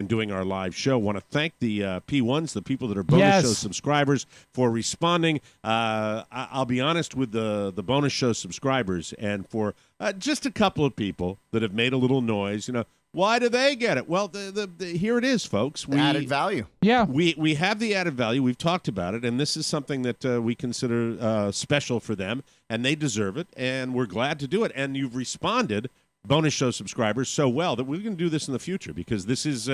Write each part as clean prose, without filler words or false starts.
doing our live show. Want to thank the P1s, the people that are bonus show subscribers, for responding. I'll be honest with the bonus show subscribers, and for just a couple of people that have made a little noise. Why do they get it? Well, here it is, folks. Added value. Yeah. We have the added value. We've talked about it, and this is something that we consider special for them, and they deserve it, and we're glad to do it. And you've responded, bonus show subscribers, so well that we're going to do this in the future, because this is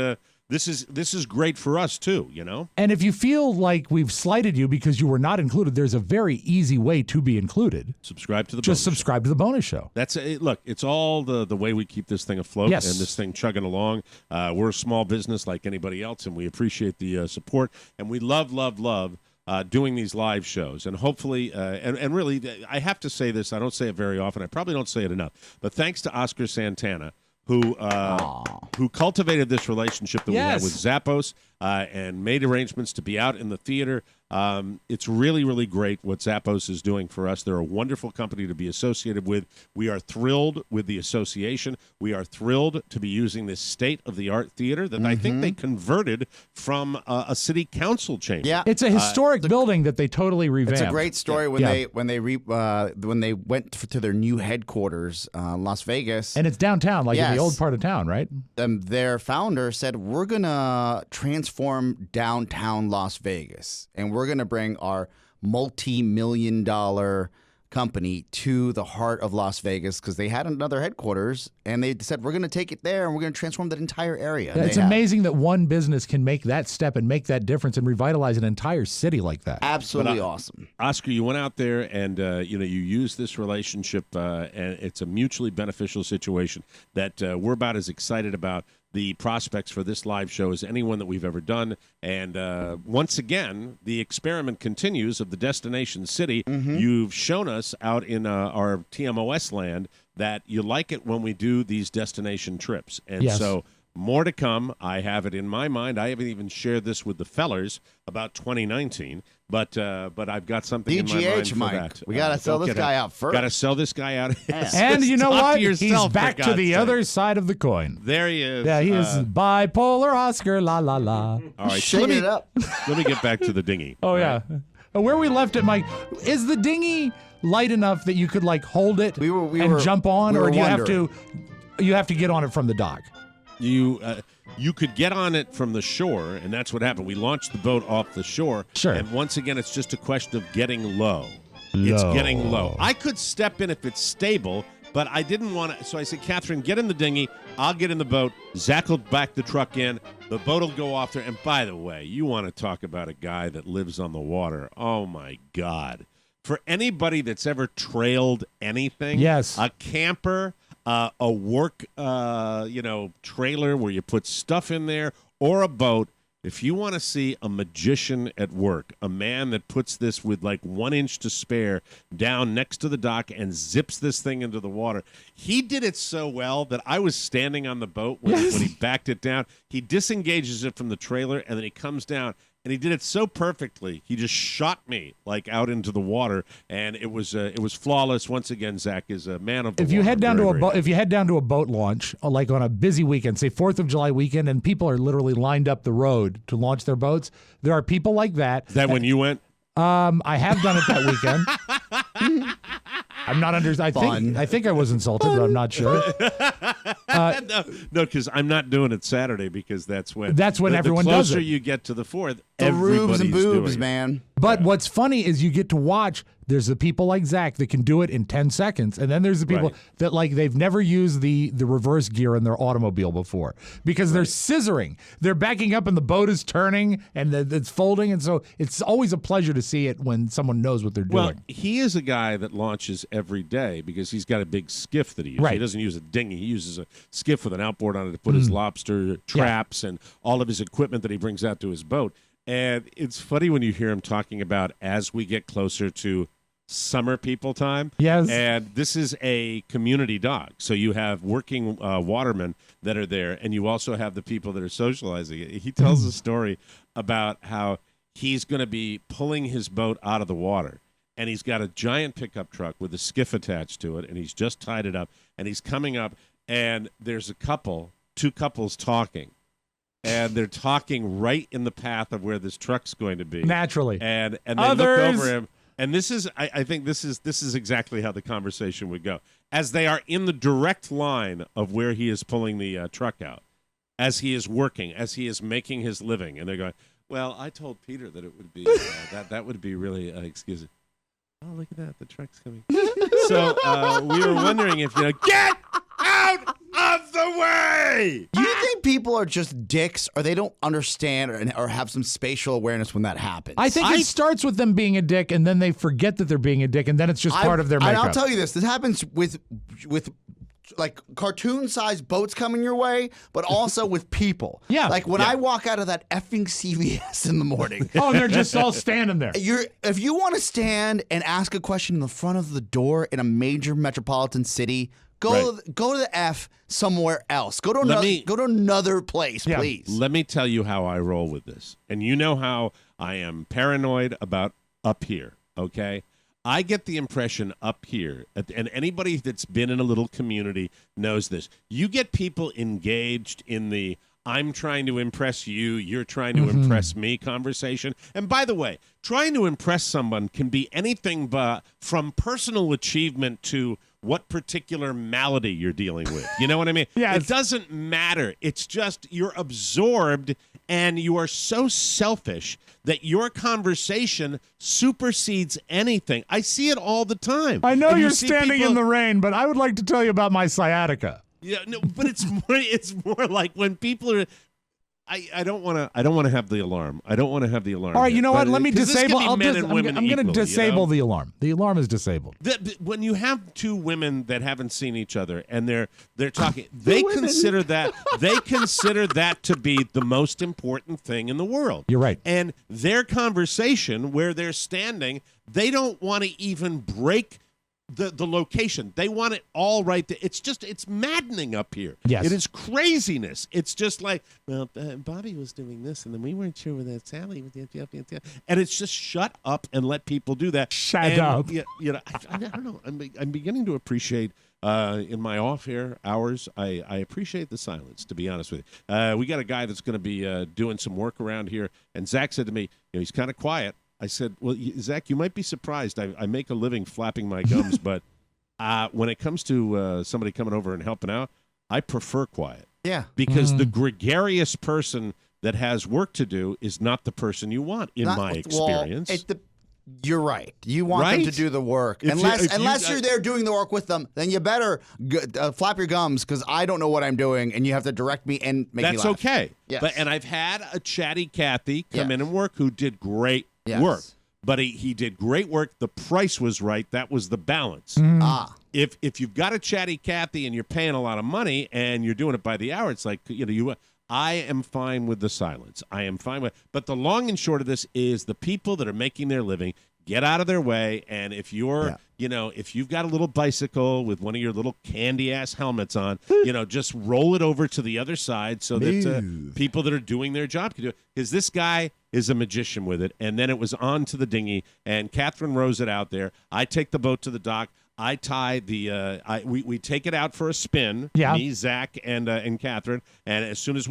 great for us too, And if you feel like we've slighted you because you were not included, there's a very easy way to be included. Subscribe to the Just subscribe to the bonus show. That's it. Look, it's all the way we keep this thing afloat and this thing chugging along. We're a small business like anybody else, and we appreciate the support, and we love doing these live shows. And hopefully, and really, I have to say this, I don't say it very often, I probably don't say it enough, but thanks to Oscar Santana, who cultivated this relationship that we have with Zappos and made arrangements to be out in the theater. It's really, really great what Zappos is doing for us. They're a wonderful company to be associated with. We are thrilled with the association. We are thrilled to be using this state-of-the-art theater that I think they converted from a city council chamber. Yeah, it's a historic building that they totally revamped. It's a great story when they went to their new headquarters, Las Vegas, and it's downtown, like in the old part of town, right? Their founder said, "We're gonna transform downtown Las Vegas, and we're going to bring our multi-million-dollar company to the heart of Las Vegas," because they had another headquarters, and they said, we're going to take it there, and we're going to transform that entire area. Yeah, it's amazing that one business can make that step and make that difference and revitalize an entire city like that. Absolutely awesome. Oscar, you went out there and you used this relationship, and it's a mutually beneficial situation that we're about as excited about the prospects for this live show as anyone that we've ever done. And once again, the experiment continues of the destination city. You've shown us out in our TMOS land that you like it when we do these destination trips. And so more to come. I have it in my mind. I haven't even shared this with the fellers about 2019, but I've got something in my mind for Mike. that. We got to sell this guy out first. Got to sell this guy out. And you know what? He's back to the other side of the coin. There he is. Yeah, he is bipolar Oscar, la la la. All right, shake it up. Let me get back to the dinghy. Oh, yeah. Where we left it, Mike, is the dinghy light enough that you could hold it and jump on, or do you have to get on it from the dock? You could get on it from the shore, and that's what happened. We launched the boat off the shore. Sure. And once again, it's just a question of getting low. It's getting low. I could step in if it's stable, but I didn't want to. So I said, Catherine, get in the dinghy. I'll get in the boat. Zach will back the truck in. The boat will go off there. And by the way, you want to talk about a guy that lives on the water. Oh, my God. For anybody that's ever trailed anything, a camper, a work, trailer where you put stuff in there, or a boat, if you want to see a magician at work, a man that puts this with 1 inch to spare down next to the dock and zips this thing into the water, he did it so well that I was standing on the boat when he backed it down. He disengages it from the trailer, and then he comes down. And he did it so perfectly. He just shot me out into the water, and it was flawless. Once again, Zach is a man of the water. If you head down to a boat launch, like on a busy weekend, say 4th of July weekend, and people are literally lined up the road to launch their boats, there are people like that. Is that when you went? I have done it that weekend. I'm not under. I think I was insulted, but I'm not sure. No, because I'm not doing it Saturday, because that's when everyone does it. The closer you get to the 4th, the rubes and boobs, doing it. man. But what's funny is you get to watch. There's the people like Zach that can do it in 10 seconds. And then there's the people that they've never used the reverse gear in their automobile before because they're scissoring. They're backing up and the boat is turning and it's folding. And so it's always a pleasure to see it when someone knows what they're doing. Well, he is a guy that launches every day because he's got a big skiff that he uses. He doesn't use a dinghy. He uses a skiff with an outboard on it to put his lobster traps and all of his equipment that he brings out to his boat. And it's funny when you hear him talking about as we get closer to summer people time. Yes. And this is a community dock. So you have working watermen that are there, and you also have the people that are socializing. He tells a story about how he's going to be pulling his boat out of the water, and he's got a giant pickup truck with a skiff attached to it, and he's just tied it up, and he's coming up, and there's two couples talking. and they're talking right in the path of where this truck's going to be. Naturally. And they look over him. And this is, I think this is exactly how the conversation would go. As they are in the direct line of where he is pulling the truck out, as he is working, as he is making his living, and they're going, well, I told Peter that it would be, that would be really, excuse me. Oh, look at that. The truck's coming. So we were wondering if, get out of the way! Do you think people are just dicks, or they don't understand or have some spatial awareness when that happens? I think it starts with them being a dick, and then they forget that they're being a dick, and then it's just part of their makeup. And I'll tell you this. This happens with like cartoon-sized boats coming your way, but also with people. Yeah. Like when I walk out of that effing CVS in the morning. Oh, and they're just all standing there. If you want to stand and ask a question in the front of the door in a major metropolitan city, go to the F somewhere else. Go to another place, please. Let me tell you how I roll with this. And you know how I am paranoid about up here, okay? I get the impression up here, and anybody that's been in a little community knows this. You get people engaged in the I'm trying to impress you, you're trying to impress me conversation. And by the way, trying to impress someone can be anything but from personal achievement to what particular malady you're dealing with. You know what I mean? Yeah, it doesn't matter. It's just you're absorbed and you are so selfish that your conversation supersedes anything. I see it all the time. I know you're standing in the rain, but I would like to tell you about my sciatica. Yeah, no, but it's more like when people are. I don't want to have the alarm. I don't want to have the alarm. All right, you know what? Let me disable. I'm going to disable the alarm. The alarm is disabled. When you have two women that haven't seen each other and they're talking, they consider that to be the most important thing in the world. You're right. And their conversation where they're standing, they don't want to even break the location. They want it all right there. It's maddening up here. Yes. It is craziness. It's just like, well, Bobby was doing this, and then we weren't sure where that Sally was. And it's just shut up and let people do that. Shut up. I don't know. I'm beginning to appreciate in my off-air hours, I appreciate the silence, to be honest with you. We got a guy that's going to be doing some work around here, and Zach said to me, he's kind of quiet. I said, well, Zach, you might be surprised. I make a living flapping my gums, but when it comes to somebody coming over and helping out, I prefer quiet. Yeah. Because the gregarious person that has work to do is not the person you want, in my experience. You're right. You want them to do the work. Unless you're there doing the work with them, then you better flap your gums, because I don't know what I'm doing, and you have to direct me and make me laugh. That's okay. Yes. And I've had a chatty Cathy come in and work who did great work. But he did great work. The price was right. That was the balance. If you've got a chatty Cathy and you're paying a lot of money and you're doing it by the hour, it's like, I am fine with the silence. I am fine with. But the long and short of this is the people that are making their living, get out of their way. And if you're, if you've got a little bicycle with one of your little candy ass helmets on, just roll it over to the other side so that people that are doing their job can do it. Because this guy is a magician with it. And then it was on to the dinghy, and Catherine rows it out there. I take the boat to the dock. I tie we take it out for a spin. Yeah. Me, Zach, and Catherine. And as soon as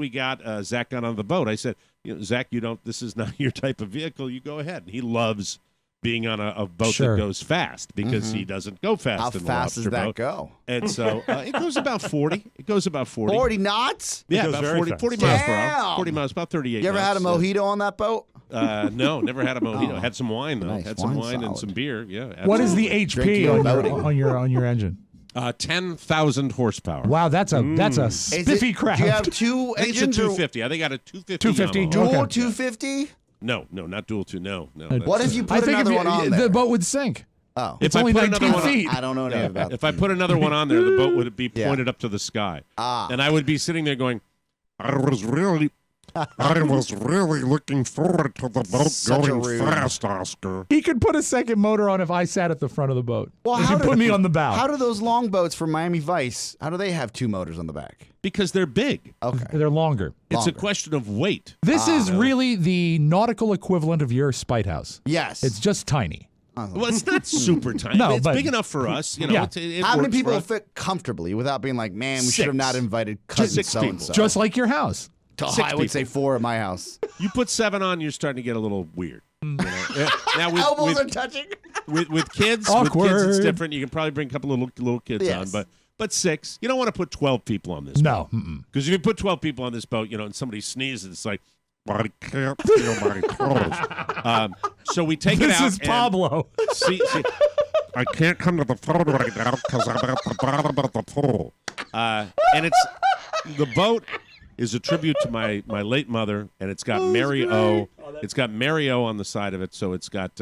Zach got on the boat, I said, Zach, this is not your type of vehicle. You go ahead. And he loves being on a boat that goes fast, because he doesn't go fast. How in the fast does that boat. go? And so it goes about 40. It goes about 40. 40 knots? Yeah, goes about very 40 fast. miles per hour. 40 miles, about 38 You ever had a knots. mojito on that boat? No, never had a mojito. Had some wine, though. Nice. Had some Wine's wine and solid. some beer. Yeah. Absolutely. What is the Drinking HP and boating. on your engine? 10,000 horsepower. Wow, that's a spiffy craft. Do you have two I think it's a engines? 250. I think I got a 250. 250. Yamaha. Dual Okay. 250? No, not dual two. No. What if you I put think another one on there? the boat would sink. Oh. It's If I only put another 19 one on- feet. I don't know anything about If I put another one on there, the boat would be pointed up to the sky. Ah. And I would be sitting there going, I was really looking forward to the boat Such a going rude. fast, Oscar. He could put a second motor on if I sat at the front of the boat. Well, If how you do- put me on the bow. How do those long boats from Miami Vice, how do they have two motors on the back? Because they're big. Okay. They're longer. It's a Longer. question of weight. This is really the nautical equivalent of your Spite House. Yes. It's just tiny. Well, it's not super tiny. No, it's but- big enough for us. Yeah. It How many works people for us. fit comfortably without being like, man, we should have Six. not invited cousin 6 so-and-so? Just like your house. I would say 4 at my house. You put 7 on, you're starting to get a little weird. You know? Now Elbows are touching. With kids, it's different. You can probably bring a couple of little kids on, but 6. You don't want to put 12 people on this. No, because if you put 12 people on this boat, and somebody sneezes, it's like. So we take it out. This is Pablo. See, I can't come to the phone right now because I'm at the bottom of the pool. And the boat is a tribute to my late mother, and it's got Mary O. It's got Mary O on the side of it, so it's got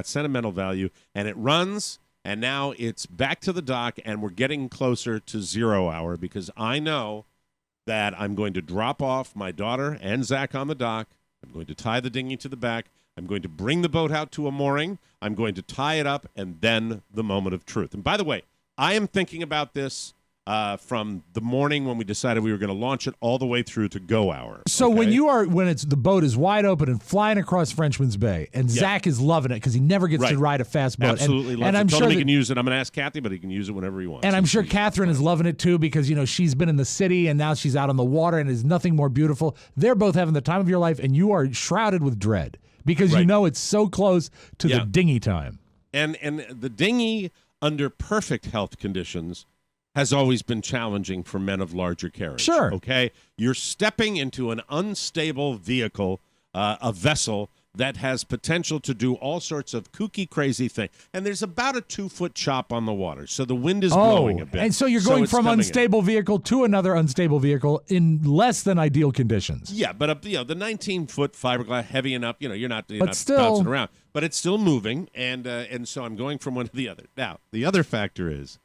sentimental value, and it runs. And now it's back to the dock, and we're getting closer to 0 hour because I know that I'm going to drop off my daughter and Zach on the dock. I'm going to tie the dinghy to the back. I'm going to bring the boat out to a mooring. I'm going to tie it up, and then the moment of truth. And by the way, I am thinking about this from the morning when we decided we were going to launch it all the way through to go hour. So when the boat is wide open and flying across Frenchman's Bay, and Zach is loving it because he never gets to ride a fast boat. Absolutely loves it. I'm sure he can use it. I'm going to ask Kathy, but he can use it whenever he wants. And I'm sure Catherine is loving it too because she's been in the city and now she's out on the water and there's nothing more beautiful. They're both having the time of your life, and you are shrouded with dread because it's so close to the dinghy time. And the dinghy under perfect health conditions has always been challenging for men of larger carriage. Sure. Okay? You're stepping into an unstable vehicle, a vessel that has potential to do all sorts of kooky, crazy things. And there's about a 2-foot chop on the water, so the wind is blowing a bit. And so you're going from unstable vehicle to another unstable vehicle in less than ideal conditions. Yeah, but the 19-foot fiberglass, heavy enough, you're not still bouncing around. But it's still moving, and so I'm going from one to the other. Now, the other factor is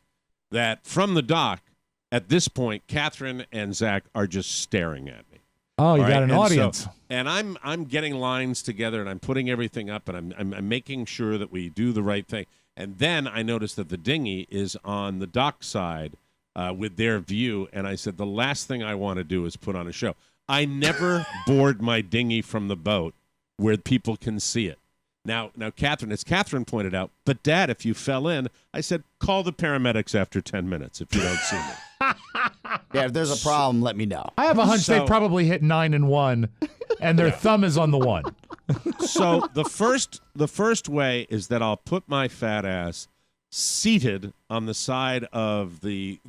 that from the dock, at this point, Catherine and Zach are just staring at me. Oh, you got an audience. And I'm getting lines together, and I'm putting everything up, and I'm making sure that we do the right thing. And then I noticed that the dinghy is on the dock side with their view, and I said, the last thing I want to do is put on a show. I never board my dinghy from the boat where people can see it. Now, Catherine, as Catherine pointed out, but Dad, if you fell in, I said, call the paramedics after 10 minutes if you don't see me. Yeah, if there's a problem, let me know. I have a hunch they probably hit 9 and 1, and their thumb is on the 1. So the first way is that I'll put my fat ass seated on the side of the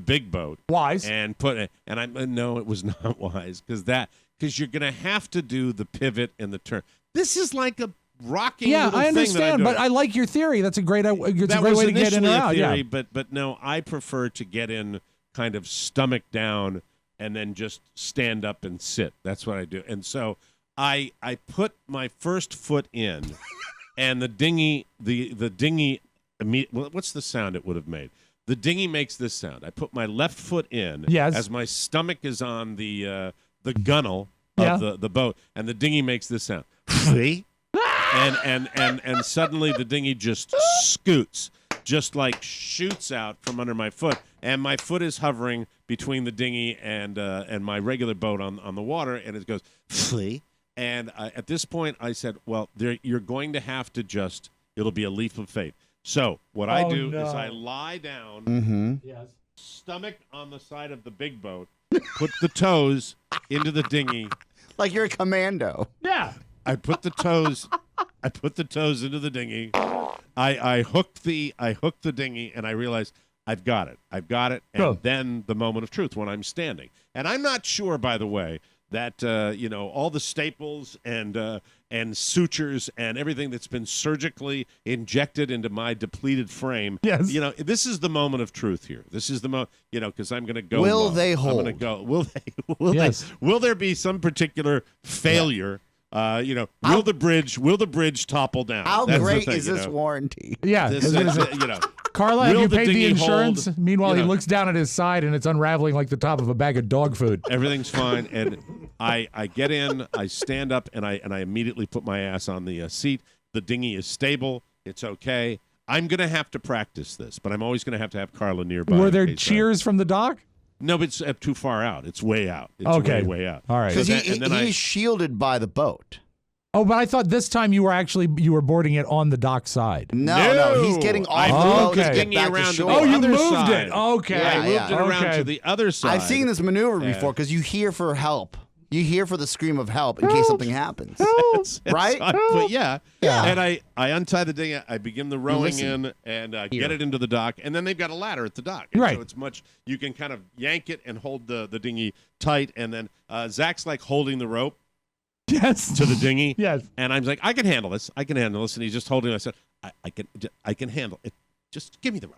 big boat. Wise. And no, it was not wise because you're going to have to do the pivot and the turn. This is like a rocking little I thing understand, but I like your theory. That's a great way to get in and out. Theory, but no, I prefer to get in kind of stomach down and then just stand up and sit. That's what I do. And so I put my first foot in, and the dinghy what's the sound it would have made? The dinghy makes this sound. I put my left foot in as my stomach is on the gunnel of the boat, and the dinghy makes this sound. And suddenly the dinghy just scoots, just like shoots out from under my foot, and my foot is hovering between the dinghy and my regular boat on the water, and it goes flee. And at this point, I said, "Well, you're going to have to it'll be a leap of faith." So what I do is I lie down, stomach on the side of the big boat, put the toes into the dinghy, like you're a commando. Yeah. I put the toes into the dinghy. I hooked the dinghy, and I realized I've got it. And then the moment of truth when I'm standing. And I'm not sure, by the way, that all the staples and sutures and everything that's been surgically injected into my depleted frame. Yes. This is the moment of truth here. This is the moment, because I'm going to go. Will they hold? I'm going to go. Will there be some particular failure? Yeah. Will the bridge topple down? How great is this warranty? Yeah. Carla, have you paid the insurance? Meanwhile, he looks down at his side, and it's unraveling like the top of a bag of dog food. Everything's fine, and I get in, I stand up, and I immediately put my ass on the seat. The dinghy is stable. It's okay. I'm going to have to practice this, but I'm always going to have Carla nearby. Were there cheers from the dock? No, but it's too far out. It's way out. It's way out. All right. Because he's shielded by the boat. Oh, but I thought this time you were boarding it on the dock side. No, he's getting off the boat. Okay. Get back to shore. Oh, you moved side. it. Okay. I moved it around to the other side. I've seen this maneuver before because you hear for help. You hear for the scream of help in case something happens. Right? But yeah. Yeah. And I untie the dinghy, I begin the rowing in, and get it into the dock, and then they've got a ladder at the dock. And right. So it's much, you can kind of yank it and hold the dinghy tight, and then Zach's like holding the rope. Yes. To the dinghy. Yes. And I'm like, I can handle this. And he's just holding it. I said, I can handle it. Just give me the rope.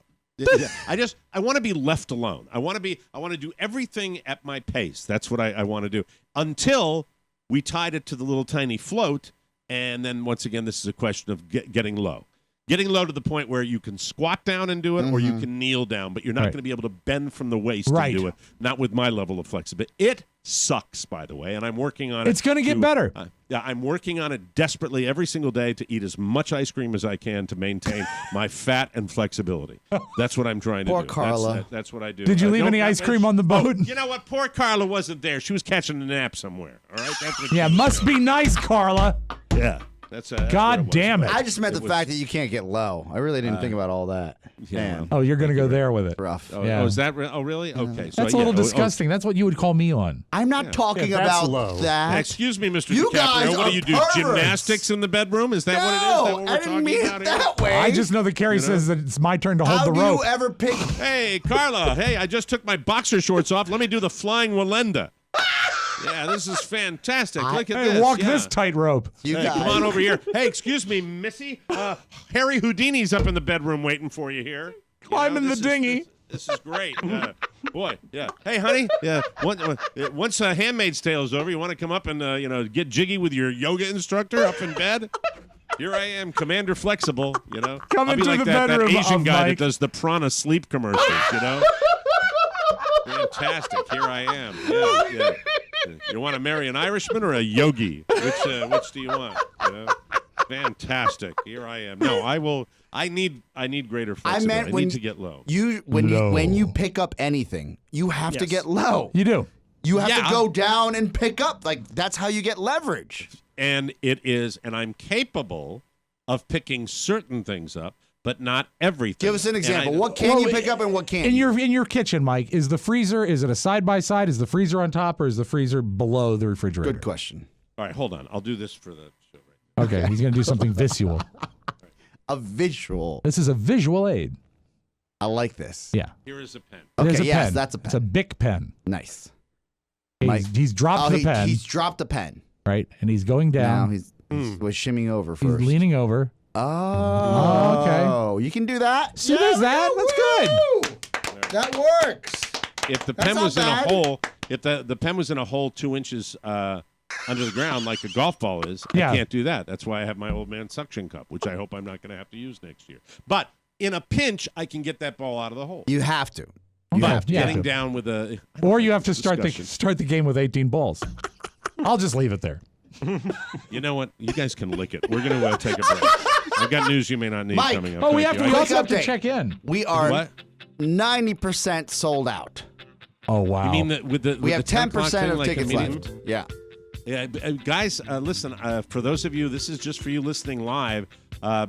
I want to be left alone. I want to do everything at my pace. That's what I want to do until we tied it to the little tiny float. And then once again, this is a question of getting low. Getting low to the point where you can squat down and do it, or you can kneel down, but you're not going to be able to bend from the waist and do it. Not with my level of flexibility. It sucks, by the way, and I'm working on it. It's going to get better. I'm working on it desperately every single day to eat as much ice cream as I can to maintain my fat and flexibility. That's what I'm trying to do. Poor Carla. That's what I do. Did you leave any ice cream on the boat? You know what? Poor Carla wasn't there. She was catching a nap somewhere. All right. That's what must be nice, Carla. Yeah. That's God damn it. I just meant the fact that you can't get low. I really didn't think about all that. Yeah. Damn. Oh, you're going to go there with it. Rough. Oh, is that oh, really? Okay. So, that's a little disgusting. That's what you would call me on. I'm not talking about that. Excuse me, Mr. You DiCaprio. guys What do you do? perverts. Gymnastics in the bedroom? Is that what it is? Is that what we're I didn't mean talking it about that way. I just know that Carrie says that it's my turn to hold How the do rope. you ever pick? Hey, Carla. Hey, I just took my boxer shorts off. Let me do the flying Walenda. Yeah, this is fantastic. Look at this. Walk this tightrope. You Hey, guys. come on over here. Hey, excuse me, Missy. Harry Houdini's up in the bedroom waiting for you here. Climb in the dinghy. This is great. Boy, yeah. Hey, honey. Yeah. Once Handmaid's Tale is over, you want to come up and get jiggy with your yoga instructor up in bed? Here I am, Commander Flexible. Come I'll be into like the that bedroom Asian of guy Mike. that does the prana sleep commercials. Fantastic. Here I am. Yeah. You want to marry an Irishman or a yogi? Which do you want? Fantastic. Here I am. No, I will. I need greater flexibility. I need to get low. When you pick up anything, you have to get low. You do. You have to go down and pick up. Like that's how you get leverage. And I'm capable of picking certain things up, but not everything. Give us an example. What can you pick up and what can't? In your kitchen, Mike, is the freezer? Is it a side by side? Is the freezer on top, or is the freezer below the refrigerator? Good question. All right, hold on. I'll do this for the show right now. Okay, he's going to do something visual. A visual. This is a visual aid. I like this. Yeah. Here is a pen. Okay, yes, pen. that's a pen. It's a Bic pen. Nice. He's dropped the pen. He's dropped the pen. Right, and he's going down. Now he's shimming over first. He's leaning over. Oh, okay. You can do that. See, there's that. That's good. That works. If the pen was in a hole, if the pen was in a hole 2 inches under the ground like a golf ball is, I can't do that. That's why I have my old man suction cup, which I hope I'm not going to have to use next year. But in a pinch, I can get that ball out of the hole. You have to. Getting down with a, or you have to start the game with 18 balls. I'll just leave it there. You know what? You guys can lick it. We're going to take a break. I've got news you may not need Mike, coming up. Oh, we also have to check in. We are 90% sold out. Oh, wow. You mean we have 10% of tickets left. Yeah. Yeah, guys, listen, for those of you, this is just for you listening live,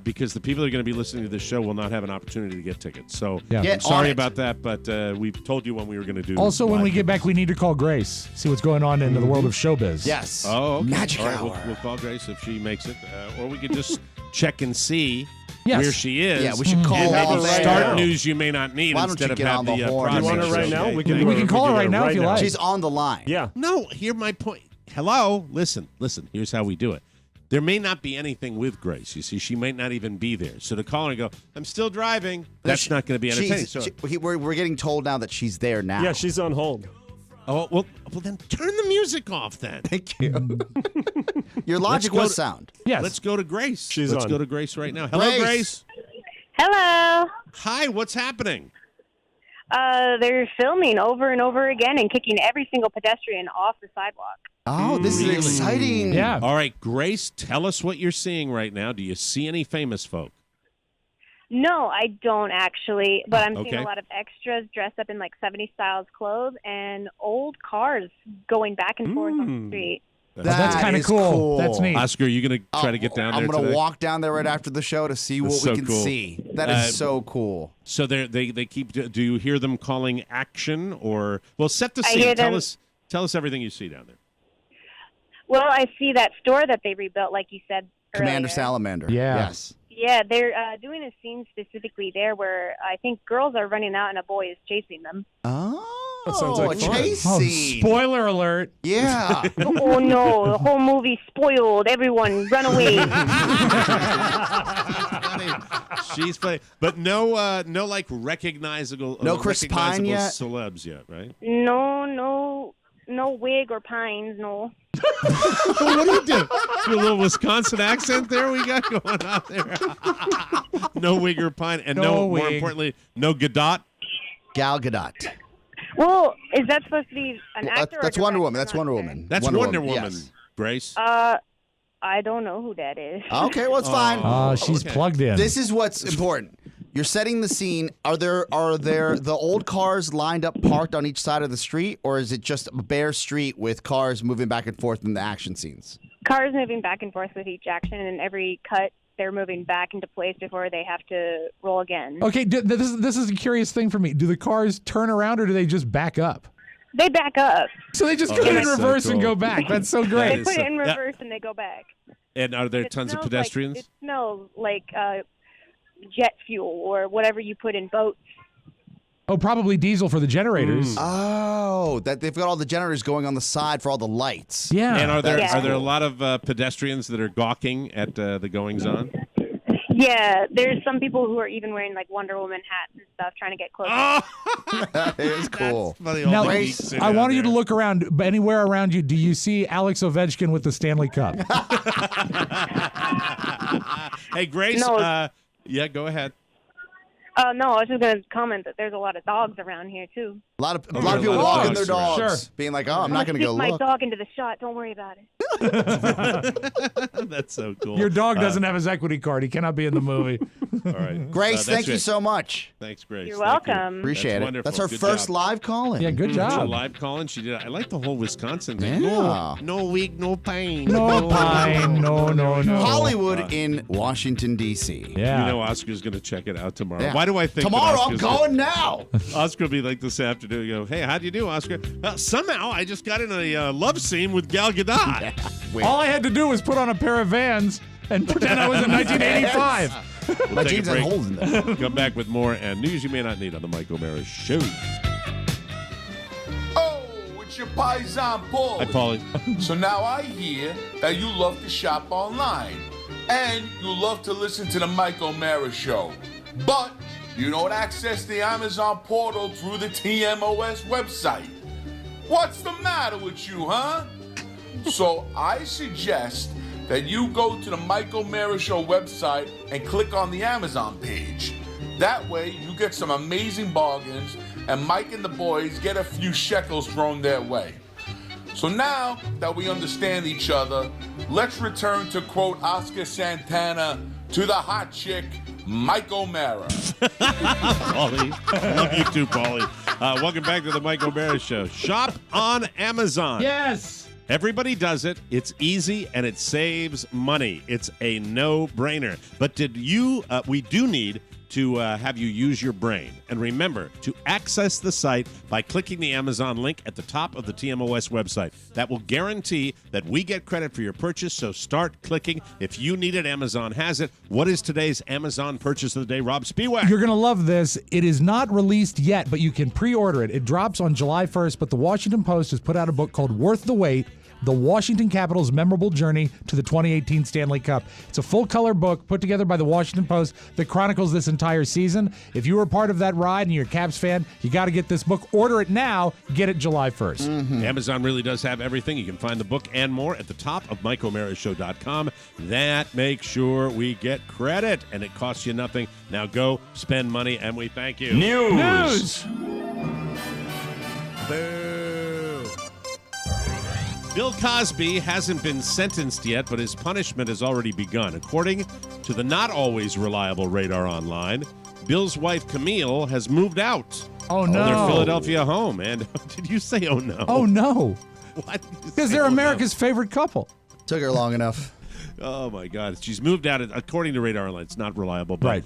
because the people that are going to be listening to this show will not have an opportunity to get tickets. So I'm sorry about that, but we've told you when we were going to do. Also, when we get back, we need to call Grace, see what's going on in the world of showbiz. Yes. Oh, okay. Magic hour. We'll call Grace if she makes it, or we could just check and see where she is. Yeah, we should call and her start news you may not need instead of have the horn. process. You want her right now? We can call her right now if you like. She's on the line. Yeah. No, hear my point. Hello? Listen. Here's how we do it. There may not be anything with Grace. You see, she might not even be there. So to call her and go, I'm still driving, that's not going to be entertaining. We're getting told now that she's there now. Yeah, she's on hold. Oh, well, then turn the music off then. Thank you. Your logic was sound. Yes. Let's go to Grace. Let's go to Grace right now. Hello, Grace. Hello. Hi, what's happening? They're filming over and over again and kicking every single pedestrian off the sidewalk. Oh, this is exciting. Yeah. All right, Grace, tell us what you're seeing right now. Do you see any famous folk? No, I don't actually, but I'm seeing a lot of extras dressed up in like 70s styles clothes and old cars going back and forth on the street. That's kind of cool. That's neat. Oscar, are you going to try to get down there I'm going today? to walk down there right after the show to see what we can see. That is so cool. So they keep. Do you hear them calling action or? Well, set the scene. Tell us everything you see down there. Well, I see that store that they rebuilt, like you said Commander earlier. Salamander. Yeah. Yes. Yeah, they're doing a scene specifically there where I think girls are running out and a boy is chasing them. Oh, that sounds like a fun. chase Oh, scene. spoiler alert. Yeah. Oh no, the whole movie spoiled. Everyone run away. She's funny. But no like recognizable Chris Pine yet? celebs yet, right? No wig or pines, no. What do you do? A little Wisconsin accent there we got going on there. No wig or pine, and more importantly, no Gadot. Gal Gadot. Well, is that supposed to be an actor? That's or Wonder Woman. director? That's Wonder Woman. That's Wonder Woman. Yes. Grace. I don't know who that is. Okay, well, it's fine. Oh, she's plugged in. This is what's important. You're setting the scene. Are there the old cars lined up parked on each side of the street, or is it just a bare street with cars moving back and forth in the action scenes? Cars moving back and forth with each action, and every cut they're moving back into place before they have to roll again. Okay, this is a curious thing for me. Do the cars turn around or do they just back up? They back up. So they just go in reverse and go back. That's so great. They put it in reverse and they go back. And are there tons of pedestrians? It smells like jet fuel or whatever you put in boats. Oh, probably diesel for the generators. Oh, that they've got all the generators going on the side for all the lights. Yeah. And are there cool. a lot of pedestrians that are gawking at the goings on? Yeah, there's some people who are even wearing like Wonder Woman hats and stuff trying to get close. That is cool. Now, I wanted you to look around, but anywhere around you, do you see Alex Ovechkin with the Stanley Cup? Hey, Grace. No. Yeah, go ahead. No, I was just going to comment that there's a lot of dogs around here too. A lot of people walking their dogs, being like, "Oh, I'm not going to go my look." dog into the shot. Don't worry about it. That's so cool. Your dog doesn't have his equity card. He cannot be in the movie. All right. Grace, thank you so much. Thanks, Grace. You're Thank you. welcome. Appreciate it. Wonderful. That's our Good first job. live call-in. Yeah, good job. Live calling. She did. I like the whole Wisconsin thing. Yeah. No wig, no pain. No pine. No. Hollywood in Washington, D.C. Yeah. You know Oscar's going to check it out tomorrow. Yeah. Why do I think Tomorrow? that I'm going now. Oscar will be like this afternoon. You go, hey, how'd you do, Oscar? Somehow I just got in a love scene with Gal Gadot. All I had to do was put on a pair of Vans and pretend I was in 1985. My jeans had holes in them. Come back with more and news you may not need on the Mike O'Mara Show. Oh, it's your paisan, Paul. Hi, Paulie. So now I hear that you love to shop online and you love to listen to the Mike O'Mara Show, but you don't access the Amazon portal through the TMOS website. What's the matter with you, huh? So I suggest that you go to the Mike O'Mara Show website and click on the Amazon page. That way you get some amazing bargains and Mike and the boys get a few shekels thrown their way. So now that we understand each other, let's return to quote Oscar Santana to the hot chick, Mike O'Mara. Paulie. I love you too, Paulie. Welcome back to the Mike O'Mara Show. Shop on Amazon. Yes. Everybody does it. It's easy and it saves money. It's a no-brainer. But we do need to have you use your brain. And remember to access the site by clicking the Amazon link at the top of the TMOS website. That will guarantee that we get credit for your purchase, so start clicking. If you need it, Amazon has it. What is today's Amazon purchase of the day, Rob Spiewak? You're going to love this. It is not released yet, but you can pre-order it. It drops on July 1st, but the Washington Post has put out a book called Worth the Wait, The Washington Capitals' Memorable Journey to the 2018 Stanley Cup. It's a full-color book put together by the Washington Post that chronicles this entire season. If you were part of that ride and you're a Caps fan, you got to get this book. Order it now. Get it July 1st. Mm-hmm. Amazon really does have everything. You can find the book and more at the top of MikeO'MaraShow.com. That makes sure we get credit, and it costs you nothing. Now go spend money, and we thank you. News. Boo. Bill Cosby hasn't been sentenced yet, but his punishment has already begun. According to the not always reliable Radar Online, Bill's wife, Camille, has moved out Oh, of no. their Philadelphia home. And did you say, oh, no? Oh, no. What? Because they're America's favorite couple. Took her long enough. Oh, my God. She's moved out, according to Radar Online. It's not reliable, but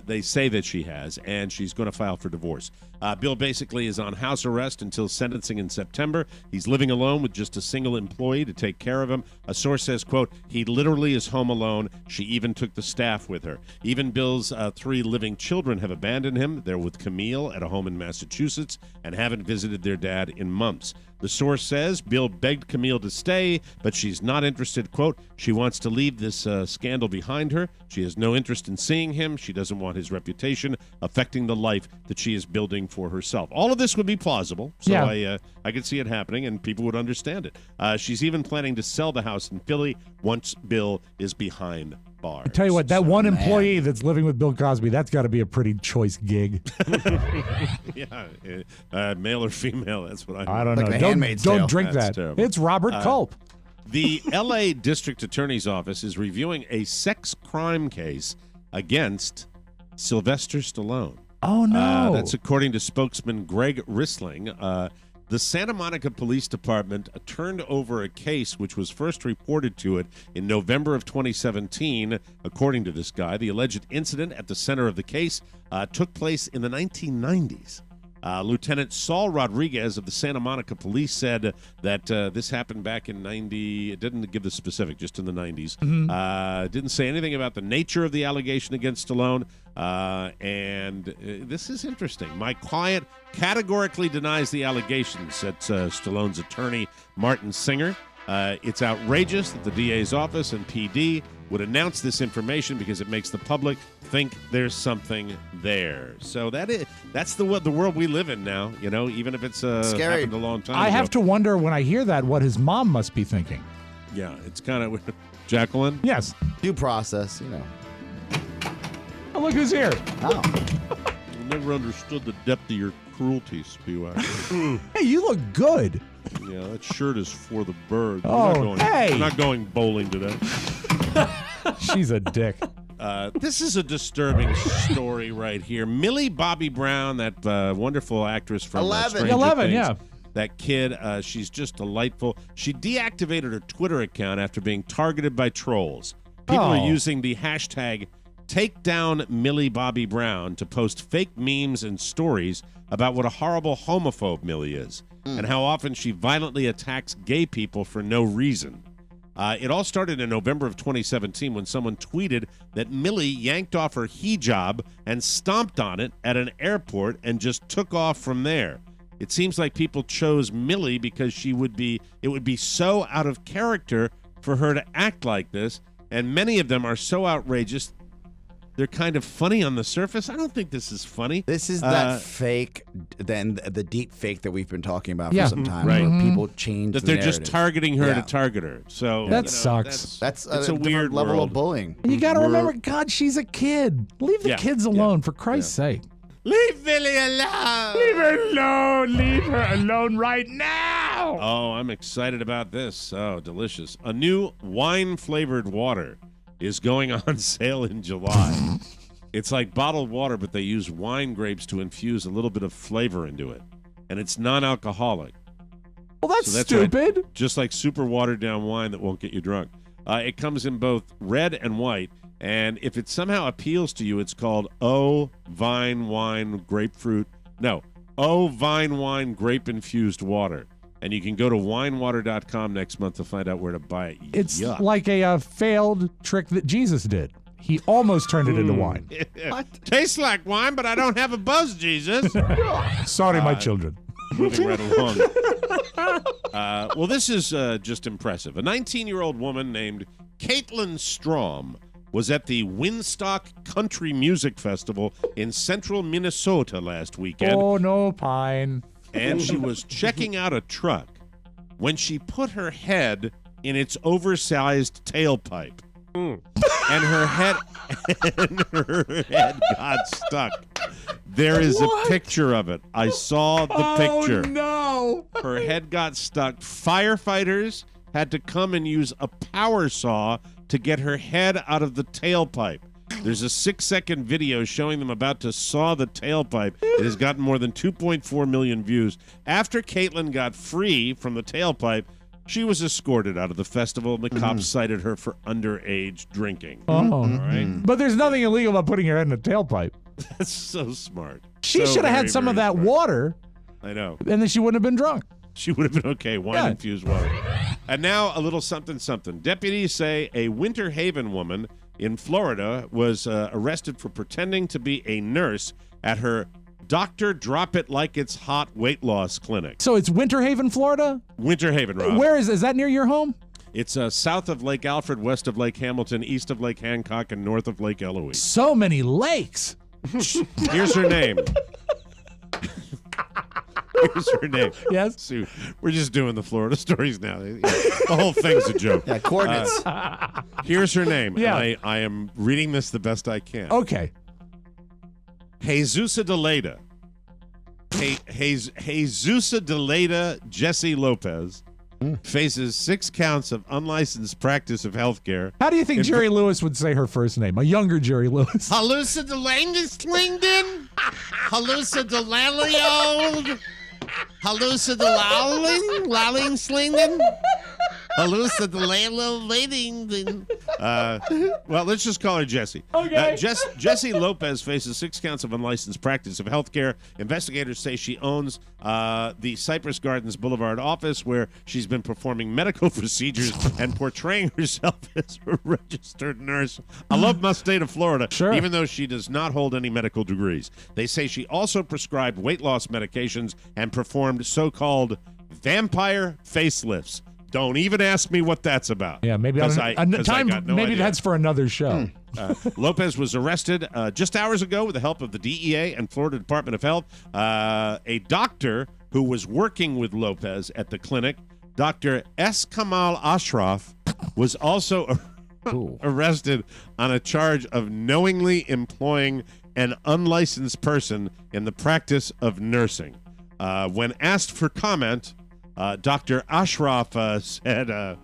they say that she has, and she's going to file for divorce. Bill basically is on house arrest until sentencing in September. He's living alone with just a single employee to take care of him. A source says, quote, he literally is home alone. She even took the staff with her. Even Bill's 3 living children have abandoned him. They're with Camille at a home in Massachusetts and haven't visited their dad in months. The source says Bill begged Camille to stay, but she's not interested. Quote, she wants to leave this scandal behind her. She has no interest in seeing him. She doesn't want his reputation affecting the life that she is building for herself. All of this would be plausible, so I could see it happening, and people would understand it. She's even planning to sell the house in Philly once Bill is behind bars. I tell you what, that one employee that's living with Bill Cosby, that's got to be a pretty choice gig. Yeah, male or female, that's what I don't know. Don't drink that. Terrible. It's Robert Culp. The L.A. District Attorney's Office is reviewing a sex crime case against Sylvester Stallone. Oh, no. That's according to spokesman Greg Rissling. The Santa Monica Police Department turned over a case which was first reported to it in November of 2017. According to this guy, the alleged incident at the center of the case took place in the 1990s. Lieutenant Saul Rodriguez of the Santa Monica Police said that this happened back in 90. It didn't give the specific, just in the 90s. Didn't say anything about the nature of the allegation against Stallone. And this is interesting. My client categorically denies the allegations, said Stallone's attorney, Martin Singer. It's outrageous that the DA's office and PD would announce this information because it makes the public think there's something there. So that's the world we live in now, even if it's scary. Happened a long time I ago. have to wonder when I hear that what his mom must be thinking. Yeah, it's kind of Jacqueline? Yes. Due process, Oh, look who's here. Oh. I never understood the depth of your cruelty, Spiewak. Hey, you look good. Yeah, that shirt is for the birds. Hey! I'm not going bowling today. She's a dick. This is a disturbing story right here. Millie Bobby Brown, that wonderful actress from 11. 11, Things, yeah. That kid, she's just delightful. She deactivated her Twitter account after being targeted by trolls. People are using the hashtag #TakeDownMillieBobbyBrown to post fake memes and stories about what a horrible homophobe Millie is and how often she violently attacks gay people for no reason. It all started in November of 2017 when someone tweeted that Millie yanked off her hijab and stomped on it at an airport and just took off from there. It seems like people chose Millie because it would be so out of character for her to act like this, and many of them are so outrageous. They're kind of funny on the surface. I don't think this is funny. This is that fake, then the deep fake that we've been talking about Yeah. for some time. Right. Where people change That the they're narrative. just targeting her Yeah. to target her. So That sucks. That's it's a different weird level world. of bullying. You got to remember, God, she's a kid. Leave the Yeah. kids alone, for Christ's sake. Leave Millie alone. Leave her alone. Leave her alone right now. Oh, I'm excited about this. Oh, delicious. A new wine-flavored water is going on sale in July. It's like bottled water, but they use wine grapes to infuse a little bit of flavor into it. And it's non-alcoholic. Well, that's So stupid. right. Just like super watered-down wine that won't get you drunk. It comes in both red and white. And if it somehow appeals to you, it's called Vine Wine Wine Grape-Infused Water. And you can go to winewater.com next month to find out where to buy it. It's Yuck. like a failed trick that Jesus did. He almost turned it into wine. What? Tastes like wine, but I don't have a buzz, Jesus. Sorry, my children. Moving right along. Well, this is just impressive. A 19-year-old woman named Caitlin Strom was at the Winstock Country Music Festival in central Minnesota last weekend. Oh, no, Pine. And she was checking out a truck when she put her head in its oversized tailpipe. And her head got stuck. There is a picture of it. I saw the picture. Oh, no. Her head got stuck. Firefighters had to come and use a power saw to get her head out of the tailpipe. There's a 6-second video showing them about to saw the tailpipe. It has gotten more than 2.4 million views. After Caitlin got free from the tailpipe, She was escorted out of the festival, and the cops cited her for underage drinking. Oh. All right? But there's nothing illegal about putting your head in a tailpipe. That's so smart. She should have had some of that water. I know. And then she wouldn't have been drunk. She would have been okay. Wine-infused water. And now a little something, something. Deputies say a Winter Haven woman in Florida was arrested for pretending to be a nurse at her Dr. Drop It Like It's Hot weight loss clinic. So it's Winter Haven, Florida? Winter Haven, Rob. Where is that near your home? It's south of Lake Alfred, west of Lake Hamilton, east of Lake Hancock, and north of Lake Eloise. So many lakes. Here's her name. Here's her name. Yes. Sue, we're just doing the Florida stories now. The whole thing's a joke. Yeah, coordinates. Here's her name. Yeah. I am reading this the best I can. Okay. Jesusa Deleda. Jesusa Deleda Jesse Lopez faces 6 counts of unlicensed practice of healthcare. How do you think Jerry Lewis would say her first name? A younger Jerry Lewis. Halusa Delangslingden? Halusa Delaliold? Halusa Delalingslingden? Halusa Delalingslingden? Well, let's just call her Jessie. Okay. Jessie Lopez faces 6 counts of unlicensed practice of healthcare. Investigators say she owns the Cypress Gardens Boulevard office where she's been performing medical procedures and portraying herself as a registered nurse. I love my state of Florida, Sure. even though she does not hold any medical degrees. They say she also prescribed weight loss medications and performed so-called vampire facelifts. Don't even ask me what that's about. Yeah, maybe on maybe that's for another show. Lopez was arrested just hours ago with the help of the DEA and Florida Department of Health. A doctor who was working with Lopez at the clinic, Dr. S. Kamal Ashraf, was also arrested on a charge of knowingly employing an unlicensed person in the practice of nursing. When asked for comment, Dr. Ashraf said, I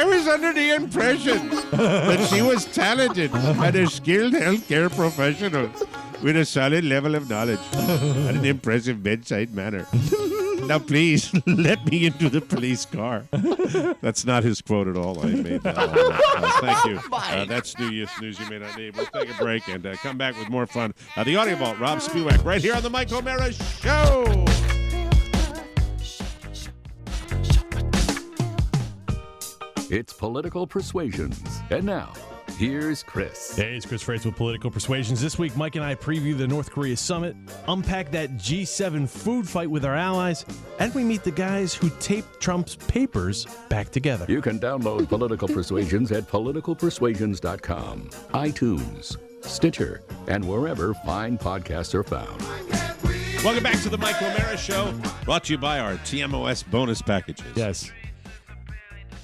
was under the impression that she was talented and a skilled healthcare professional with a solid level of knowledge and an impressive bedside manner. Now, please, let me into the police car. That's not his quote at all. I made that all up. Thank you. That's news you may not need. We'll take a break and come back with more fun. The Audio Vault, Rob Spewak, right here on the Mike O'Mara Show. It's Political Persuasions. And now, here's Chris. Hey, it's Chris Freitas with Political Persuasions. This week, Mike and I preview the North Korea summit, unpack that G7 food fight with our allies, and we meet the guys who taped Trump's papers back together. You can download Political Persuasions at politicalpersuasions.com, iTunes, Stitcher, and wherever fine podcasts are found. Welcome back to the Mike O'Mara Show, brought to you by our TMOS bonus packages. Yes.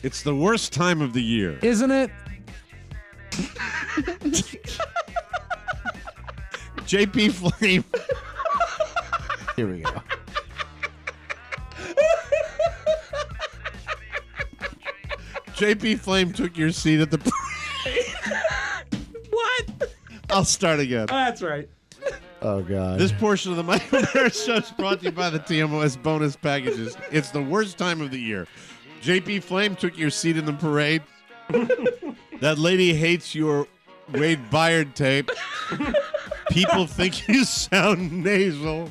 It's the worst time of the year. Isn't it? JP Flame. Here we go. JP Flame took your seat at the parade. What? I'll start again. That's right. Oh, God. This portion of the Mike O'Mara Show is brought to you by the TMOS bonus packages. It's the worst time of the year. JP Flame took your seat in the parade. That lady hates your Wade Byard tape. People think you sound nasal.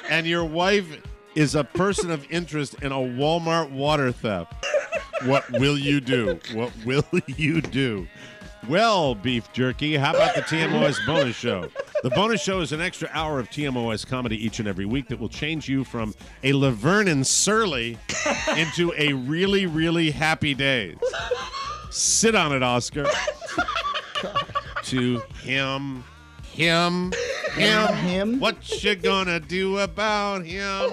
And your wife is a person of interest in a Walmart water theft. What will you do? What will you do? Well, beef jerky, how about the TMOS bonus show? The bonus show is an extra hour of TMOS comedy each and every week that will change you from a Laverne and Surly into a really, really happy days. Sit on it, Oscar. To him. What you gonna do about him?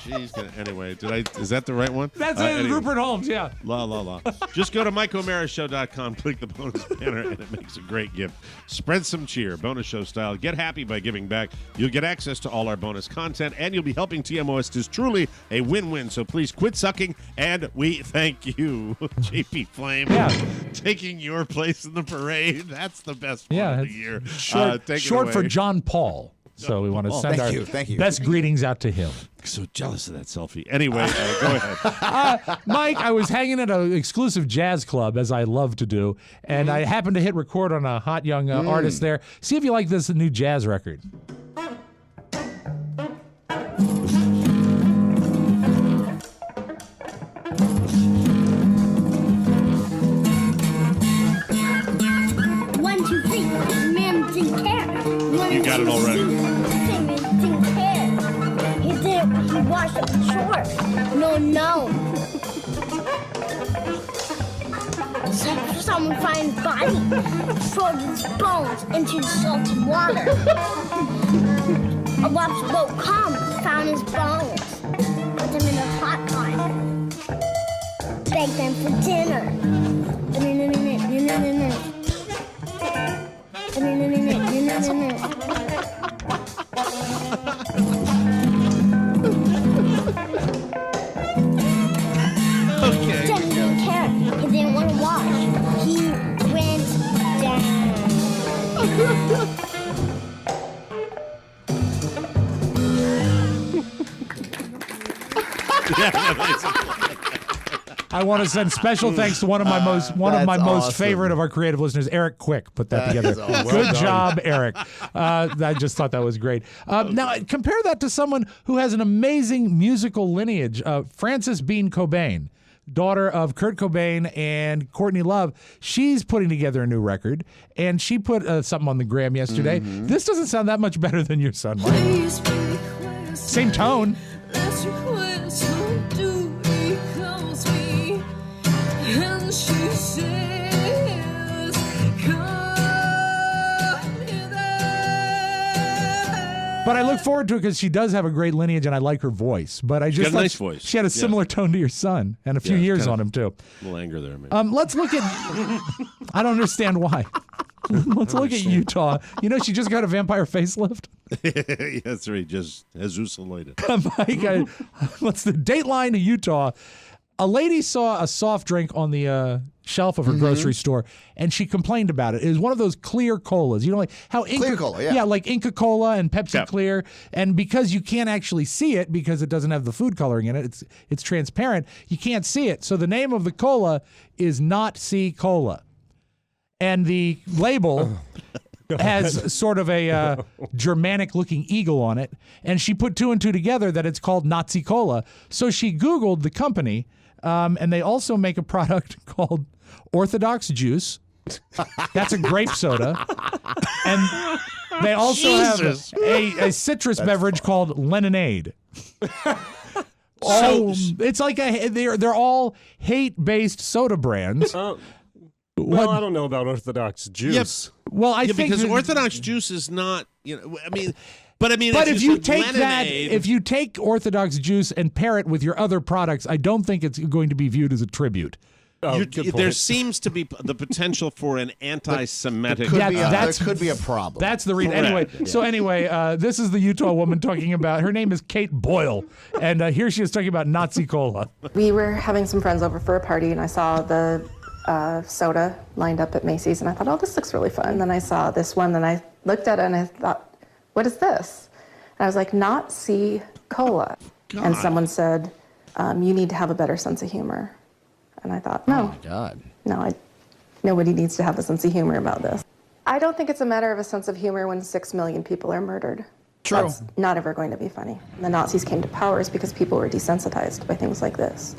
She's gonna. Anyway, is that the right one? That's anyway. Rupert Holmes, yeah. La, la, la. Just go to MikeO'MaraShow.com, click the bonus banner, and it makes a great gift. Spread some cheer, bonus show style. Get happy by giving back. You'll get access to all our bonus content, and you'll be helping TMOS. It is truly a win-win, so please quit sucking, and we thank you, JP Flame, taking your place in the parade. That's the best part of the year. Short for John Paul. So we want to send our best greetings out to him. So jealous of that selfie. Anyway, go ahead. Mike, I was hanging at an exclusive jazz club, as I love to do, and I happened to hit record on a hot young artist there. See if you like this new jazz record. You got it already. He washed up the shore. No. So someone find his body, throw his bones into the salty water. A lobster boat come, found his bones, put them in a hot pot, baked them for dinner. Okay. He didn't care. He didn't want to watch. He went down. I want to send special thanks to one of my most favorite of our creative listeners, Eric Quick, put that together. Awesome. Good job, Eric. I just thought that was great. Now, compare that to someone who has an amazing musical lineage, Frances Bean Cobain, daughter of Kurt Cobain and Courtney Love. She's putting together a new record, and she put something on the gram yesterday. Mm-hmm. This doesn't sound that much better than your son, Mike. Same tone. But I look forward to it because she does have a great lineage, and I like her voice. But I just got a nice voice. She had a similar tone to your son, and a few years on him too. A little anger there, maybe. Let's look at. I don't understand why. Let's look at Utah. You know, she just got a vampire facelift. Yeah, that's right. Just Jesus elated. Mike, what's the Dateline to Utah? A lady saw a soft drink on the shelf of her grocery store, and she complained about it. It was one of those clear colas. You know, like how Clear Cola, yeah. Yeah, like Inca Cola and Pepsi Clear. And because you can't actually see it because it doesn't have the food coloring in it, it's transparent, you can't see it. So the name of the cola is Not See Cola. And the label has sort of a Germanic-looking eagle on it. And she put two and two together that it's called Nazi Cola. So she Googled the company, and they also make a product called Orthodox Juice. That's a grape soda. And they also have a citrus beverage called Lemonade. It's like they're all hate-based soda brands. Well, I don't know about Orthodox Juice. Yep. Well, I think because Orthodox Juice is not, But if you take lemonade, if you take Orthodox Juice and pair it with your other products, I don't think it's going to be viewed as a tribute. There seems to be the potential for an anti-Semitic. There could be a problem. That's the reason. Anyway, this is the Utah woman talking about. Her name is Kate Boyle, and here she is talking about Nazi Cola. We were having some friends over for a party, and I saw the soda lined up at Macy's, and I thought, oh, this looks really fun. And then I saw this one, and I looked at it, and I thought, what is this? And I was like, Not See Cola. God. And someone said, you need to have a better sense of humor. And I thought, no. Oh, my God. No, nobody needs to have a sense of humor about this. I don't think it's a matter of a sense of humor when 6 million people are murdered. True. That's not ever going to be funny. The Nazis came to power because people were desensitized by things like this.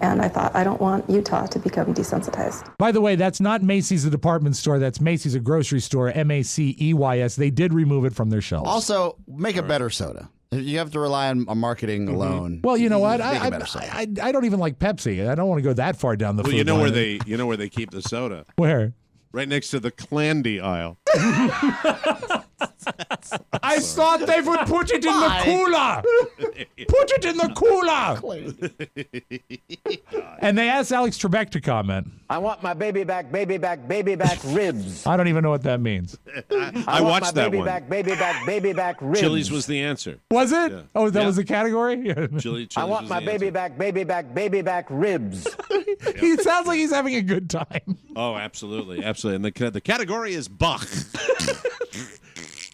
And I thought, I don't want Utah to become desensitized. By the way, that's not Macy's, a department store. That's Macy's, a grocery store, Maceys. They did remove it from their shelves. Also, make a better soda. You have to rely on marketing alone. Well, you know what? I don't even like Pepsi. I don't want to go that far down the food line. You know where they keep the soda? Where? Right next to the Clandy aisle. I thought they would put it in the cooler. Put it in the cooler. And they asked Alex Trebek to comment. I want my baby back ribs. I don't even know what that means. I watched that one. Baby back ribs. Chili's was the answer. Was it? Yeah. Oh, that was the category? Chili's I want my baby back ribs. He sounds like he's having a good time. Oh, absolutely. And the category is Bach.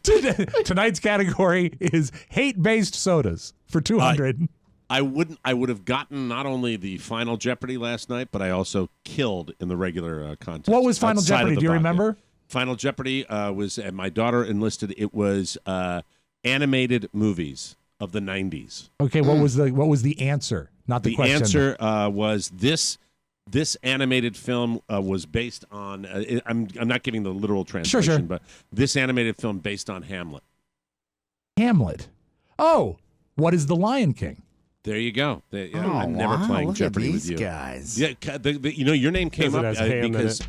To Tonight's category is hate-based sodas for 200. I would have gotten not only the Final Jeopardy last night, but I also killed in the regular contest. What was Final Jeopardy? Do you remember? Final Jeopardy was, and my daughter enlisted. It was animated movies of the 90s. Okay, what was the answer? Not the question. The answer was this. This animated film was based on. I'm not giving the literal translation, but this animated film based on Hamlet. Hamlet. Oh, what is The Lion King? There you go. I'm never playing Jeopardy with you guys. Yeah, your name came up because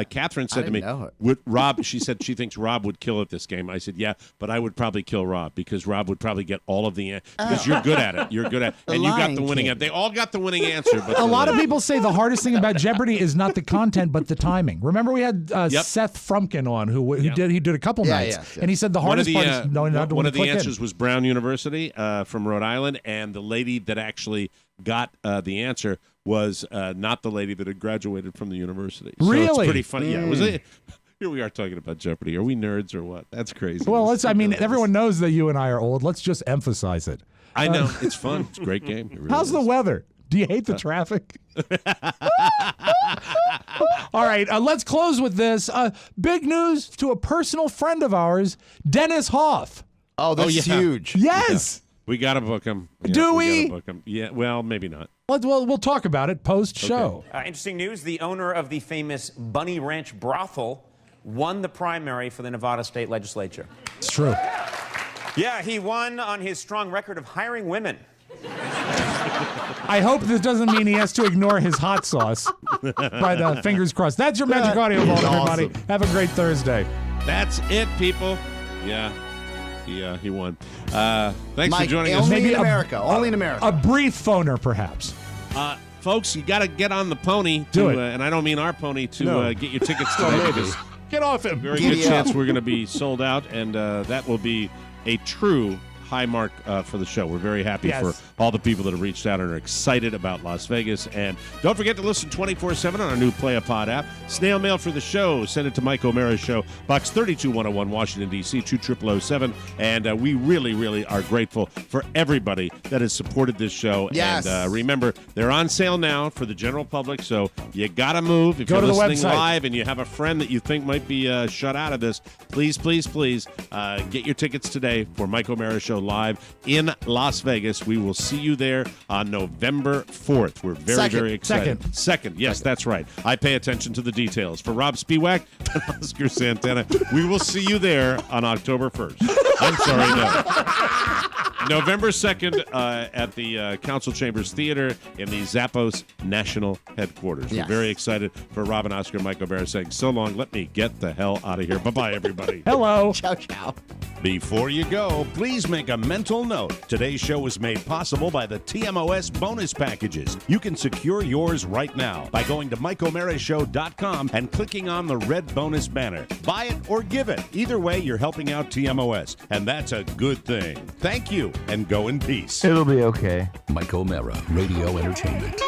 Catherine said to me, "Would Rob?" She said she thinks Rob would kill at this game. I said, "Yeah, but I would probably kill Rob because Rob would probably get all of the because you're good at it. You're good at, and you got the winning. They all got the winning answer. But a lot of people say the hardest thing about Jeopardy is not the content but the timing. Remember, we had Seth Frumkin on who did a couple nights, and he said the hardest part is knowing not to one of the answers was Brown University from Rhode Island, and the lady that actually got the answer was not the lady that had graduated from the university. So really? It's pretty funny. Yeah, here we are talking about Jeopardy. Are we nerds or what? That's crazy. Well, everyone knows that you and I are old. Let's just emphasize it. I know. It's fun. It's a great game. It really How's the weather? Do you hate the traffic? All right, let's close with this. Big news to a personal friend of ours, Dennis Hoff. Oh, that's huge. Yes. Yeah. We got to book him. Yeah, Do we? Gotta book him. Yeah, well, maybe not. We'll talk about it post-show. Okay. Interesting news. The owner of the famous Bunny Ranch brothel won the primary for the Nevada state legislature. It's true. Yeah, he won on his strong record of hiring women. I hope this doesn't mean he has to ignore his hot sauce. But fingers crossed. That's your Magic Audio Vault, everybody. Awesome. Have a great Thursday. That's it, people. Yeah. He won. Thanks Mike, for joining us. Only in America. Only in America. A brief phoner, perhaps. Folks, you got to get on the pony. Do it. And I don't mean our pony to get your tickets today. Get off him. Very good chance we're going to be sold out, and that will be a true high mark for the show. We're very happy for all the people that have reached out and are excited about Las Vegas. And don't forget to listen 24/7 on our new Play a Pod app. Snail mail for the show. Send it to Mike O'Mara's show, Box 32101, Washington, D.C., 20007. And we really, really are grateful for everybody that has supported this show. Yes. And remember, they're on sale now for the general public, so you got to move. If Go you're to the listening website. live and you have a friend that you think might be shut out of this, please, please, please get your tickets today for Mike O'Mara's show live in Las Vegas. We will see you there on November 4th. We're very excited. Second. Yes, that's right. I pay attention to the details. For Rob Spiewak and Oscar Santana, we will see you there on October 1st. I'm sorry, no. November 2nd at the Council Chambers Theater in the Zappos National Headquarters. Yes. We're very excited for Rob and Oscar and Mike O'Mara saying so long. Let me get the hell out of here. Bye-bye, everybody. Hello. Ciao, ciao. Before you go, please make a mental note. Today's show was made possible by the TMOS bonus packages. You can secure yours right now by going to MikeO'MaraShow.com and clicking on the red bonus banner. Buy it or give it. Either way, you're helping out TMOS, and that's a good thing. Thank you, and go in peace. It'll be okay. Mike O'Mara, Radio Entertainment.